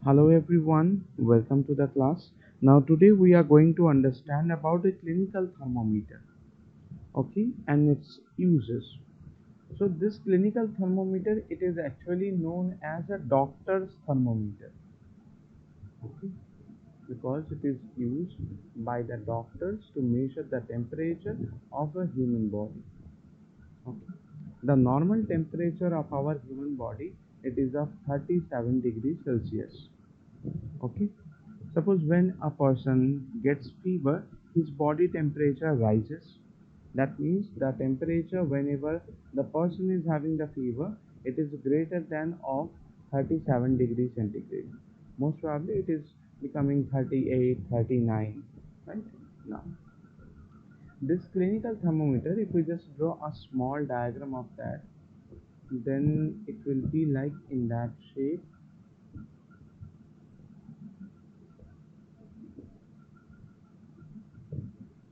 Hello everyone, welcome to the class. Now today we are going to understand about a clinical thermometer, okay, and its uses. So this clinical thermometer, it is actually known as a doctor's thermometer, okay, because it is used by the doctors to measure the temperature of a human body. Okay. The normal temperature of our human body, it is of 37 degrees Celsius. Okay. Suppose when a person gets fever, his body temperature rises. That means the temperature whenever the person is having the fever, it is greater than of 37 degrees centigrade. Most probably it is becoming 38, 39, right? Now, this clinical thermometer, if we just draw a small diagram of that, then it will be like in that shape.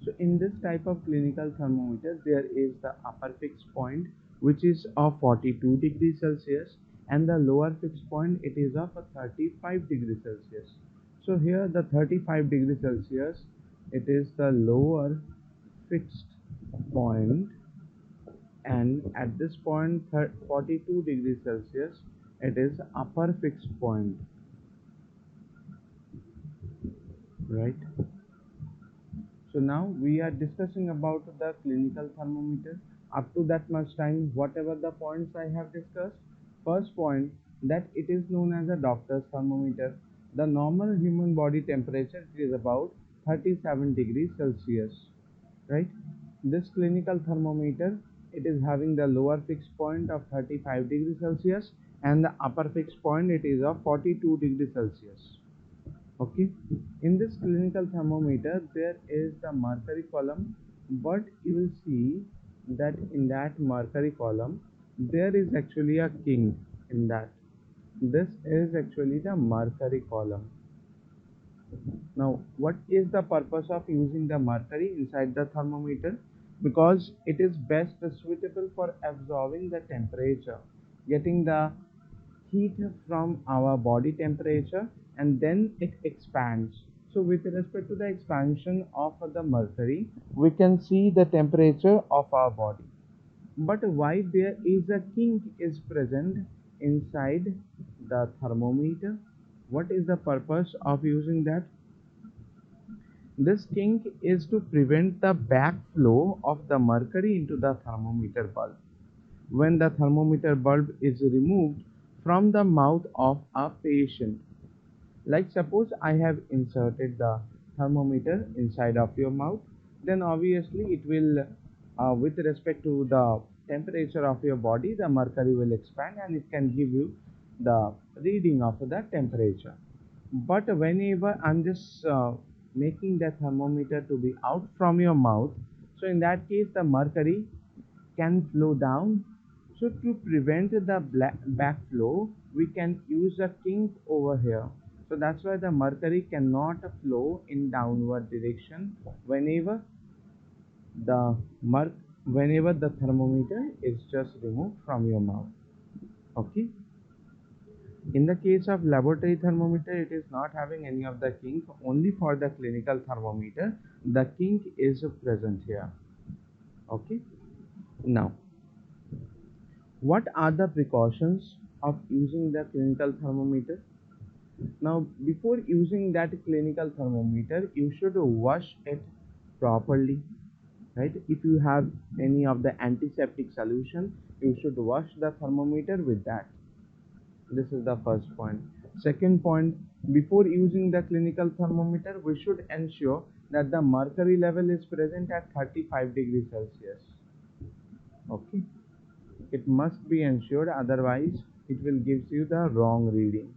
So in this type of clinical thermometer, there is the upper fixed point which is of 42 degrees Celsius and the lower fixed point it is of a 35 degrees Celsius. So here the 35 degrees Celsius, it is the lower fixed point, and at this point 42 degrees Celsius, it is upper fixed point, right? So now we are discussing about the clinical thermometer. Up to that much time, whatever the points I have discussed, first point, that it is known as a doctor's thermometer. The normal human body temperature is about 37 degrees Celsius, right? This clinical thermometer, it is having the lower fixed point of 35 degrees Celsius and the upper fixed point it is of 42 degrees Celsius. Okay, in this clinical thermometer there is the mercury column, but you will see that in that mercury column there is actually a king in that. This is actually the mercury column. Now what is the purpose of using the mercury inside the thermometer? Because it is best suitable for absorbing the temperature, getting the heat from our body temperature, and then it expands. So with respect to the expansion of the mercury, we can see the temperature of our body. But why there is a kink is present inside the thermometer? What is the purpose of using that? This kink is to prevent the backflow of the mercury into the thermometer bulb. When the thermometer bulb is removed from the mouth of a patient, like suppose I have inserted the thermometer inside of your mouth, then obviously it will, with respect to the temperature of your body, the mercury will expand and it can give you the reading of the temperature. But whenever I'm just making the thermometer to be out from your mouth, so in that case the mercury can flow down. So to prevent the backflow, we can use a kink over here. So that's why the mercury cannot flow in downward direction whenever the whenever the thermometer is just removed from your mouth. Okay. In the case of laboratory thermometer, it is not having any of the kink. Only for the clinical thermometer, the kink is present here. Okay. Now, what are the precautions of using the clinical thermometer? Now, before using that clinical thermometer, you should wash it properly, right? If you have any of the antiseptic solution, you should wash the thermometer with that. This is the first point. Second point, before using the clinical thermometer, we should ensure that the mercury level is present at 35 degrees Celsius. Okay, it must be ensured, otherwise it will give you the wrong reading.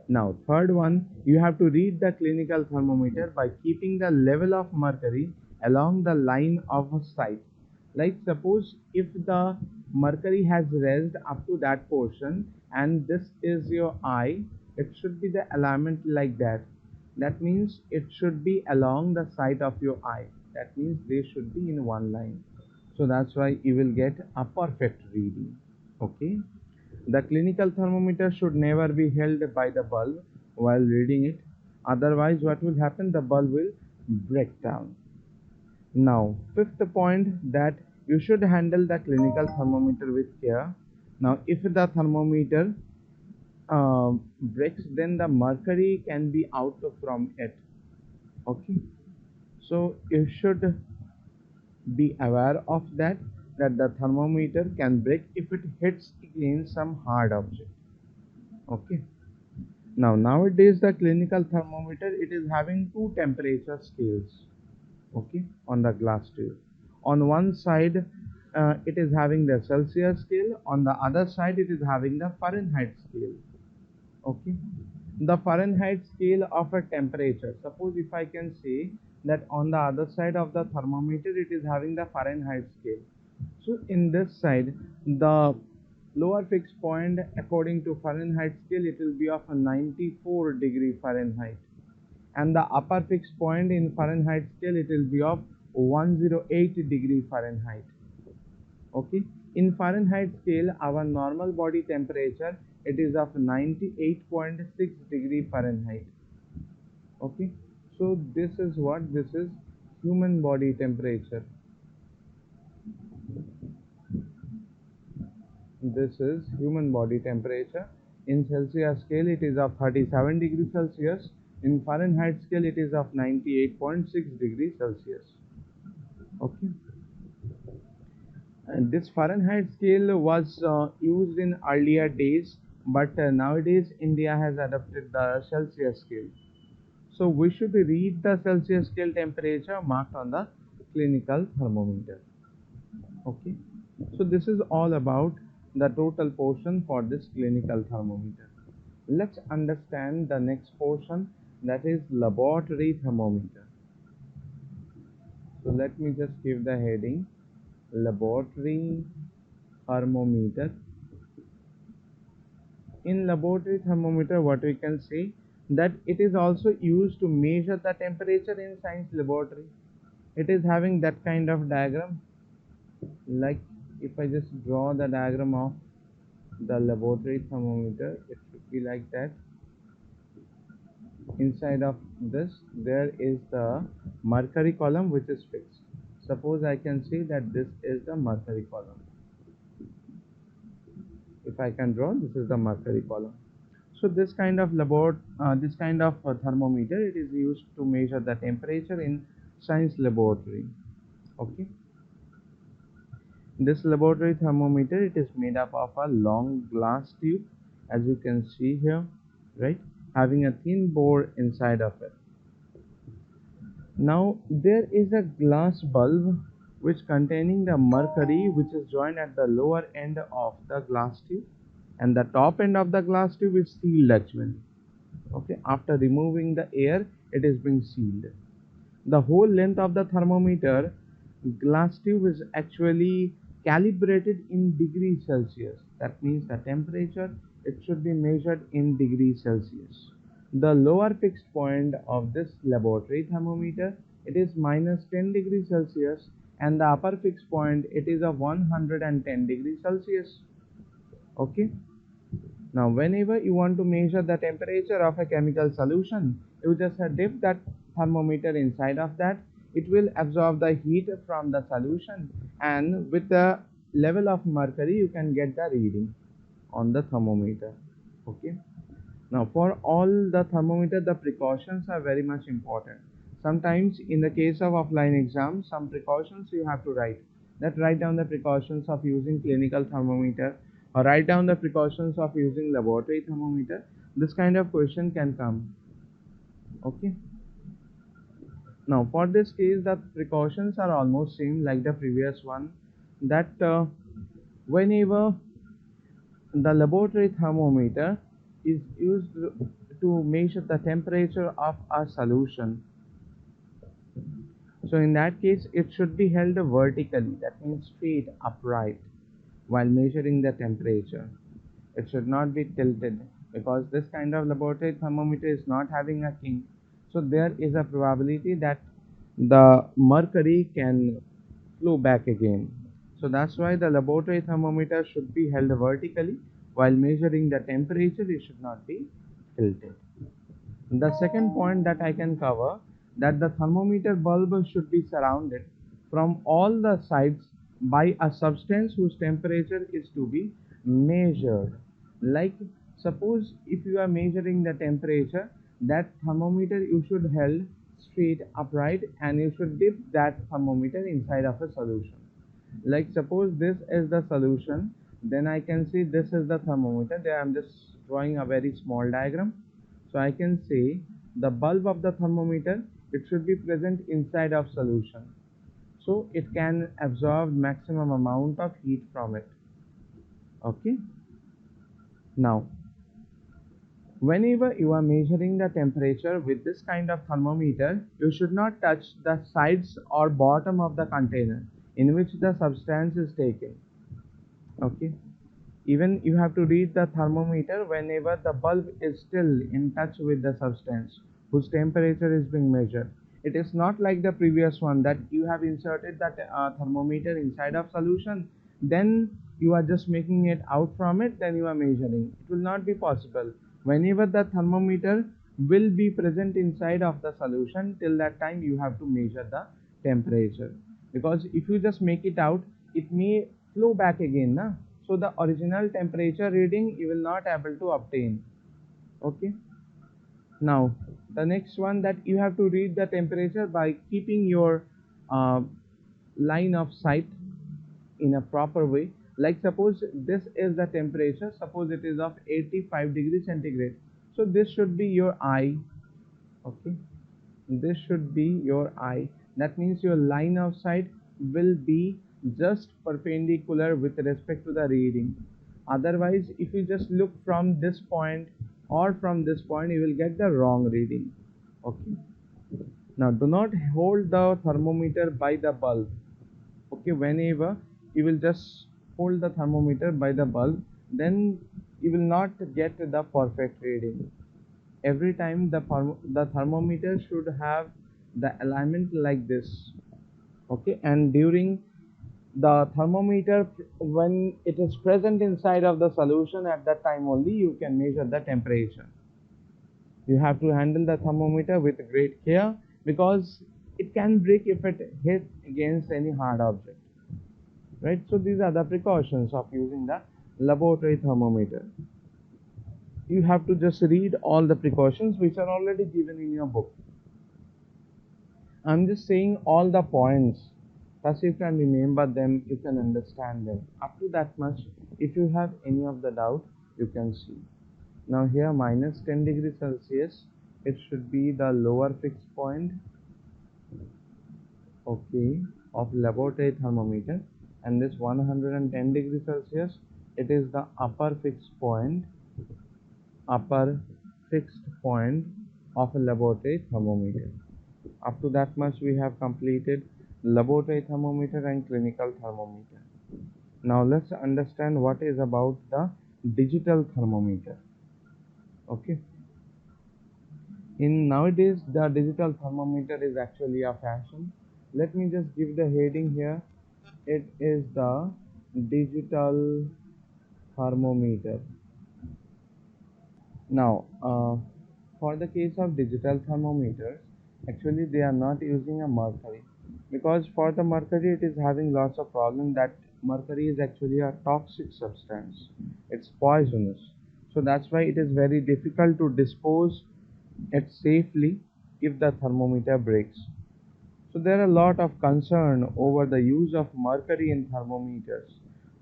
Now third one, you have to read the clinical thermometer by keeping the level of mercury along the line of sight. Like suppose if the mercury has raised up to that portion and this is your eye, it should be the alignment like that. That means it should be along the side of your eye. That means they should be in one line. So that's why you will get a perfect reading. Okay. The clinical thermometer should never be held by the bulb while reading it. Otherwise, what will happen? The bulb will break down. Now, fifth point, that you should handle the clinical thermometer with care. Now, if the thermometer breaks, then the mercury can be out from it. Okay, so you should be aware of that the thermometer can break if it hits against some hard object. Okay, now nowadays the clinical thermometer, it is having two temperature scales. Okay, on the glass tube, on one side it is having the Celsius scale, on the other side it is having the Fahrenheit scale. Okay, the Fahrenheit scale of a temperature, suppose if I can say that on the other side of the thermometer it is having the Fahrenheit scale. So in this side, the lower fixed point according to Fahrenheit scale, it will be of a 94 degree Fahrenheit, and the upper fixed point in Fahrenheit scale, it will be of 108 degree Fahrenheit. Okay, in Fahrenheit scale, our normal body temperature, it is of 98.6 degree Fahrenheit. Okay, so this is human body temperature. This is human body temperature. In Celsius scale, it is of 37 degrees Celsius. In Fahrenheit scale, it is of 98.6 degrees Celsius. Okay, and this Fahrenheit scale was used in earlier days, but nowadays India has adopted the Celsius scale. So we should read the Celsius scale temperature marked on the clinical thermometer. Okay, so this is all about the total portion for this clinical thermometer. Let's understand the next portion, that is laboratory thermometer. So let me just give the heading, laboratory thermometer. In laboratory thermometer, what we can say, that it is also used to measure the temperature in science laboratory. It is having that kind of diagram, like if I just draw the diagram of the laboratory thermometer, it should be like that. Inside of this there is the mercury column which is fixed. Suppose I can say that this is the mercury column. If I can draw, this is the mercury column. So this kind of thermometer, it is used to measure the temperature in science laboratory. Okay, this laboratory thermometer, it is made up of a long glass tube, as you can see here, right, having a thin bore inside of it. Now there is a glass bulb which containing the mercury, which is joined at the lower end of the glass tube, and the top end of the glass tube is sealed actually. Okay, after removing the air, it is being sealed. The whole length of the thermometer glass tube is actually calibrated in degrees Celsius. That means the temperature, it should be measured in degrees Celsius. The lower fixed point of this laboratory thermometer, it is minus 10 degrees Celsius, and the upper fixed point, it is of 110 degrees Celsius. Okay, now whenever you want to measure the temperature of a chemical solution, you just dip that thermometer inside of that. It will absorb the heat from the solution, and with the level of mercury you can get the reading on the thermometer. Okay, now for all the thermometer, the precautions are very much important. Sometimes in the case of offline exams, some precautions you have to write. That write down the precautions of using clinical thermometer, or write down the precautions of using laboratory thermometer. This kind of question can come. Okay. Now for this case, the precautions are almost same like the previous one. That whenever the laboratory thermometer is used to measure the temperature of a solution, so in that case it should be held vertically, that means straight upright, while measuring the temperature. It should not be tilted, because this kind of laboratory thermometer is not having a kink, so there is a probability that the mercury can flow back again. So that's why the laboratory thermometer should be held vertically, while measuring the temperature, it should not be tilted. The second point that I can cover, that the thermometer bulb should be surrounded from all the sides by a substance whose temperature is to be measured. Like suppose if you are measuring the temperature, that thermometer you should hold straight upright and you should dip that thermometer inside of a solution. Like suppose this is the solution, then I can see this is the thermometer. There I'm just drawing a very small diagram. So I can say the bulb of the thermometer, it should be present inside of solution, so it can absorb maximum amount of heat from it. Okay, now whenever you are measuring the temperature with this kind of thermometer, you should not touch the sides or bottom of the container in which the substance is taken. Okay, even you have to read the thermometer whenever the bulb is still in touch with the substance whose temperature is being measured. It is not like the previous one that you have inserted that thermometer inside of solution, then you are just making it out from it, then you are measuring. It will not be possible. Whenever the thermometer will be present inside of the solution, till that time you have to measure the temperature, because if you just make it out, it may flow back again, na? So the original temperature reading you will not able to obtain. Okay, now the next one, that you have to read the temperature by keeping your uh, line of sight in a proper way. Like suppose this is the temperature, suppose it is of 85 degrees centigrade, so this should be your eye. Okay, this should be your eye. That means your line of sight will be just perpendicular with respect to the reading. Otherwise, if you just look from this point or from this point, you will get the wrong reading. Okay, now do not hold the thermometer by the bulb. Okay, whenever you will just hold the thermometer by the bulb, then you will not get the perfect reading. Every time the thermometer should have the alignment like this. Okay, and during the thermometer, when it is present inside of the solution, at that time only you can measure the temperature. You have to handle the thermometer with great care, because it can break if it hits against any hard object, right? So these are the precautions of using the laboratory thermometer. You have to just read all the precautions which are already given in your book. I'm just saying all the points, thus you can remember them, you can understand them. Up to that much, if you have any of the doubt, you can see. Now here minus 10 degrees Celsius, it should be the lower fixed point, okay, of laboratory thermometer, and this 110 degrees Celsius, it is the upper fixed point of a laboratory thermometer. Up to that much we have completed laboratory thermometer and clinical thermometer. Now let's understand what is about the digital thermometer. Okay, in nowadays the digital thermometer is actually a fashion. Let me just give the heading here. It is the digital thermometer. Now for the case of digital thermometers, actually they are not using a mercury, because for the mercury it is having lots of problem, that mercury is actually a toxic substance, it's poisonous. So that's why it is very difficult to dispose it safely if the thermometer breaks. So there are a lot of concern over the use of mercury in thermometers.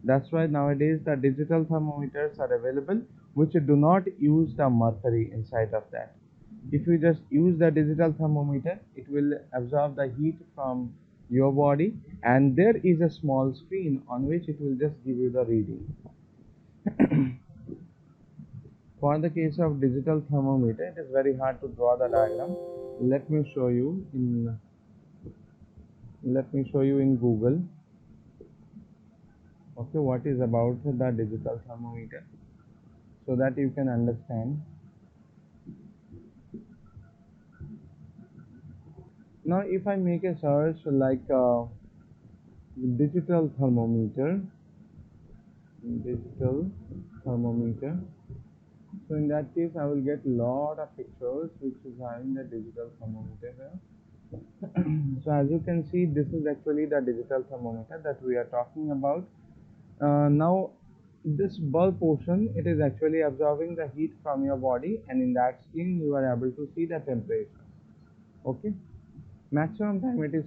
That's why nowadays the digital thermometers are available which do not use the mercury inside of that. If you just use the digital thermometer, it will absorb the heat from your body, and there is a small screen on which it will just give you the reading. For the case of digital thermometer, it is very hard to draw the diagram. Let me show you in Google. Okay, what is about the digital thermometer, so that you can understand. Now if I make a search like digital thermometer, digital thermometer. So in that case, I will get lot of pictures which is having the digital thermometer here. So as you can see, this is actually the digital thermometer that we are talking about. Now this bulb portion, it is actually absorbing the heat from your body, and in that screen you are able to see the temperature. Okay, maximum time it is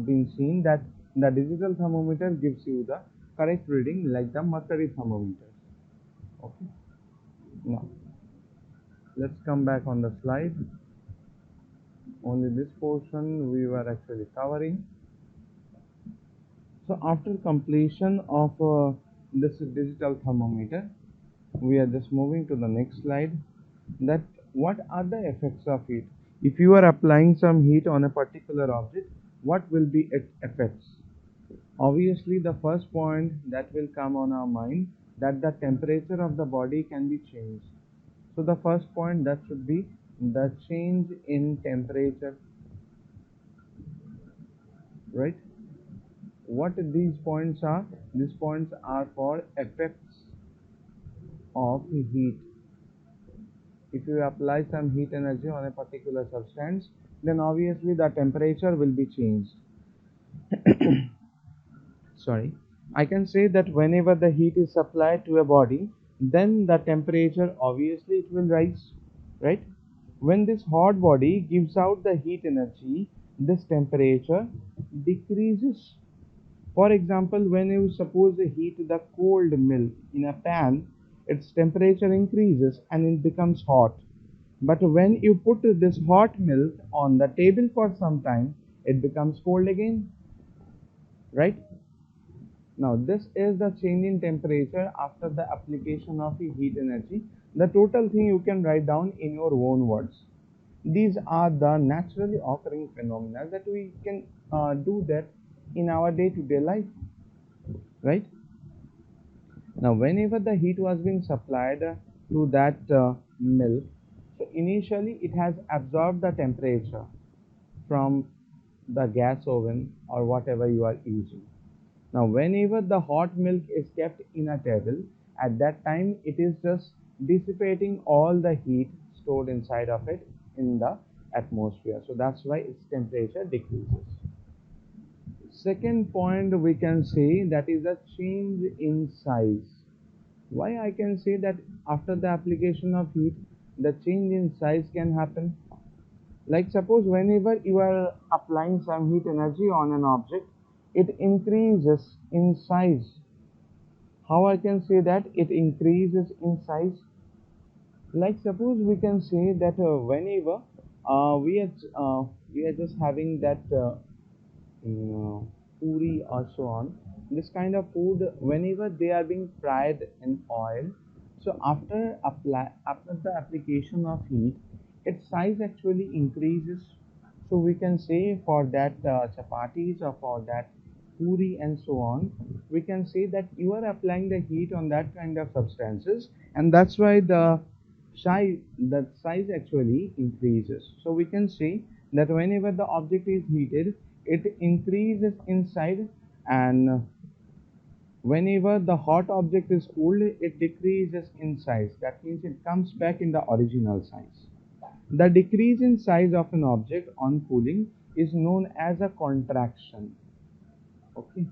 been seen that the digital thermometer gives you the correct reading like the mercury thermometer. Okay, now let's come back on the slide. Only this portion we were actually covering. So after completion of this digital thermometer, we are just moving to the next slide. That what are the effects of heat? If you are applying some heat on a particular object, what will be its effects? Obviously, the first point that will come on our mind, that the temperature of the body can be changed. So the first point, that should be the change in temperature, right? What these points are? These points are for effects of heat. If you apply some heat energy on a particular substance, then obviously the temperature will be changed. Sorry, I can say that whenever the heat is applied to a body, then the temperature obviously it will rise, right? When this hot body gives out the heat energy, this temperature decreases. For example, when you suppose heat the cold milk in a pan, its temperature increases and it becomes hot. But when you put this hot milk on the table for some time, it becomes cold again, right? Now, this is the change in temperature after the application of the heat energy. The total thing you can write down in your own words. These are the naturally occurring phenomena that we can do that in our day-to-day life, right? Now, whenever the heat was being supplied to that milk, so initially it has absorbed the temperature from the gas oven or whatever you are using. Now, whenever the hot milk is kept in a table, at that time it is just dissipating all the heat stored inside of it in the atmosphere. So that's why its temperature decreases. Second point we can say that is a change in size. Why I can say that after the application of heat, the change in size can happen? Like suppose whenever you are applying some heat energy on an object, it increases in size. How I can say that it increases in size? Like suppose we can say that whenever we are just having that puri or so on, this kind of food whenever they are being fried in oil, so after the application of heat, its size actually increases. So we can say for that chapatis or for that puri and so on, we can say that you are applying the heat on that kind of substances, and that's why the size actually increases. So we can say that whenever the object is heated, it increases in size, and whenever the hot object is cooled, it decreases in size. That means it comes back in the original size. The decrease in size of an object on cooling is known as a contraction. Okay,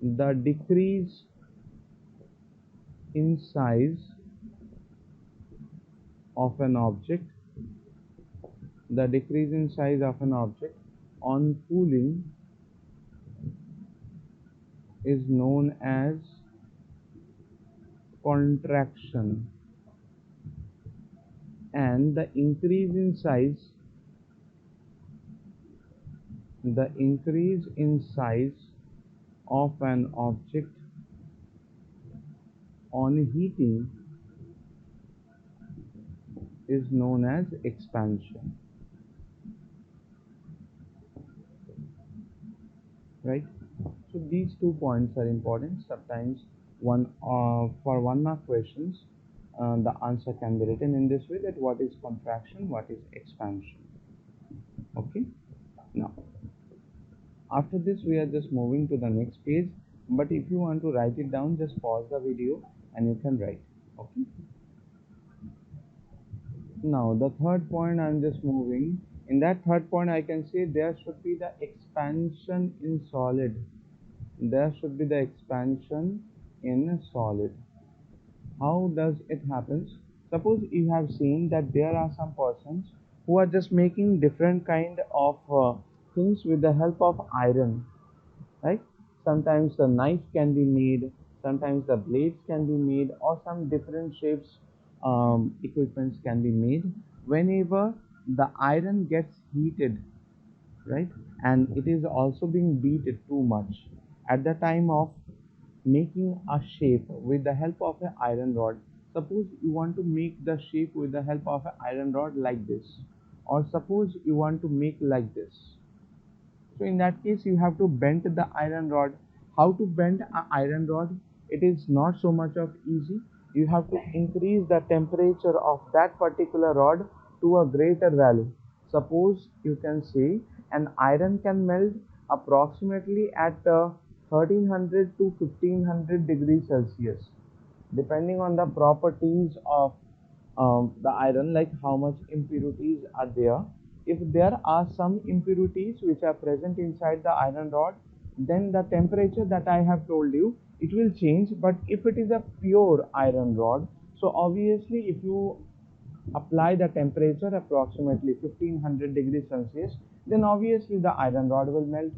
the decrease in size of an object, the decrease in size of an object on cooling is known as contraction, and the increase in size of an object on heating is known as expansion, right? So these 2 points are important. Sometimes one for 1 mark questions, the answer can be written in this way, that what is contraction, what is expansion. Okay, now after this we are just moving to the next page, but if you want to write it down, just pause the video and you can write. Okay. Now the third point, I'm just moving. In that third point, I can say there should be the expansion in solid. There should be the expansion in solid. How does it happen? Suppose you have seen that there are some persons who are just making different kind of things with the help of iron, right? Sometimes the knife can be made, sometimes the blades can be made, or some different shapes equipments can be made whenever the iron gets heated, right? And it is also being beat too much at the time of making a shape with the help of an iron rod. Suppose you want to make the shape with the help of an iron rod like this, or suppose you want to make like this. So in that case, you have to bend the iron rod. How to bend an iron rod? It is not so much of easy. You have to increase the temperature of that particular rod to a greater value. Suppose you can say an iron can melt approximately at 1300 to 1500 degrees Celsius, depending on the properties of the iron, like how much impurities are there. If there are some impurities which are present inside the iron rod, then the temperature that I have told you, it will change. But if it is a pure iron rod, so obviously if you apply the temperature approximately 1500 degrees Celsius, then obviously the iron rod will melt.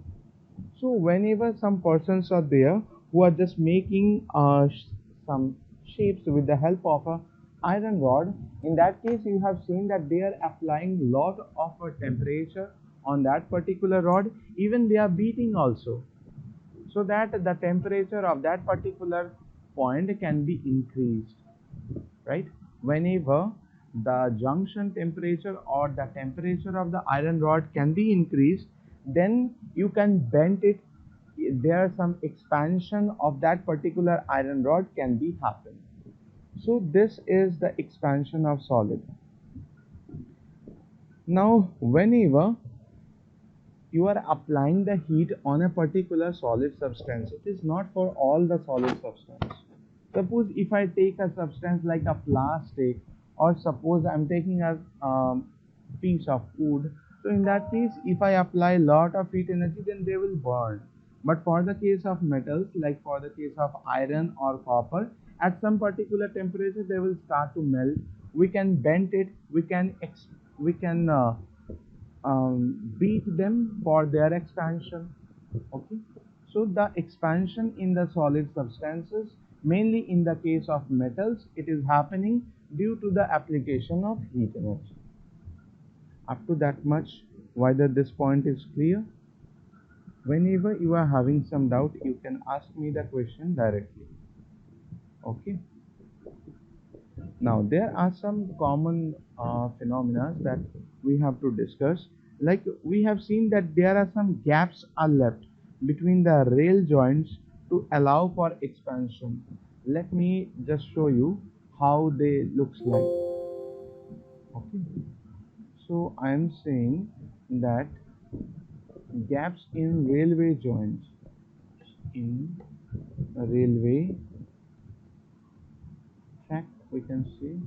So whenever some persons are there who are just making some shapes with the help of a iron rod, in that case you have seen that they are applying lot of a temperature on that particular rod. Even they are beating also, so that the temperature of that particular point can be increased, right? Whenever the junction temperature or the temperature of the iron rod can be increased, then you can bend it. There some expansion of that particular iron rod can be happen. So this is the expansion of solid. Now whenever you are applying the heat on a particular solid substance, it is not for all the solid substance. Suppose if I take a substance like a plastic, or suppose I'm taking a piece of wood, so in that case if I apply lot of heat energy, then they will burn. But for the case of metals, like for the case of iron or copper, at some particular temperature they will start to melt. We can bend it, we can beat them for their expansion. Okay, so the expansion in the solid substances, mainly in the case of metals, it is happening due to the application of heat energy. Up to that much, whether this point is clear? Whenever you are having some doubt, you can ask me the question directly. Okay. Now, there are some common phenomena that we have to discuss. Like we have seen that there are some gaps are left between the rail joints to allow for expansion. Let me just show you how they looks like. Okay. So I am saying that gaps in railway joints, in a railway track, we can see.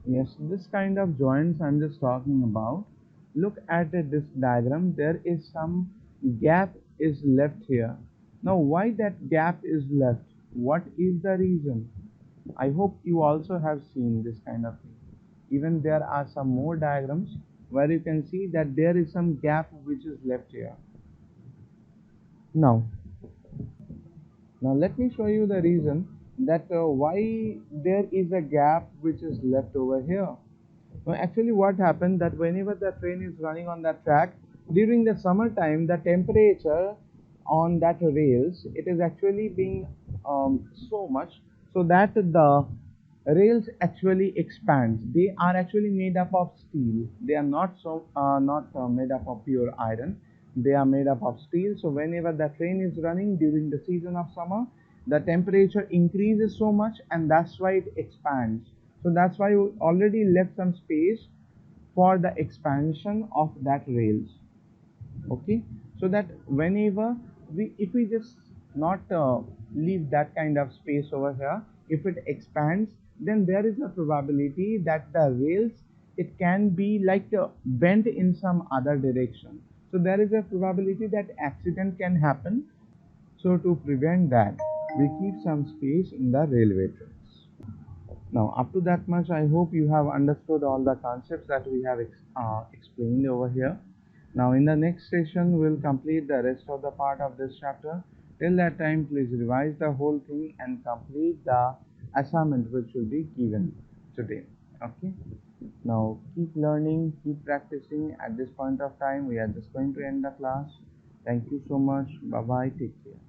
Yes, this kind of joints I'm just talking about. Look at this diagram. There is some gap is left here. Now, why that gap is left? What is the reason? I hope you also have seen this kind of thing. Even there are some more diagrams where you can see that there is some gap which is left here. Now, now let me show you the reason that why there is a gap which is left over here. Now, actually, what happened that whenever the train is running on that track during the summertime, the temperature on that rails, it is actually being so much, so that the rails actually expands. They are actually made up of steel. They are not made up of pure iron. They are made up of steel. So whenever the train is running during the season of summer, the temperature increases so much, and that's why it expands. So that's why you already left some space for the expansion of that rails. Okay, so that whenever if we just not leave that kind of space over here, if it expands, then there is a probability that the rails, it can be like bent in some other direction. So there is a probability that accident can happen. So to prevent that, we keep some space in the railway tracks. Now, up to that much, I hope you have understood all the concepts that we have explained over here. Now, in the next session, we'll complete the rest of the part of this chapter. Till that time, please revise the whole thing and complete the assignment which will be given today. Okay. Now, keep learning, keep practicing. At this point of time, we are just going to end the class. Thank you so much. Bye bye. Take care.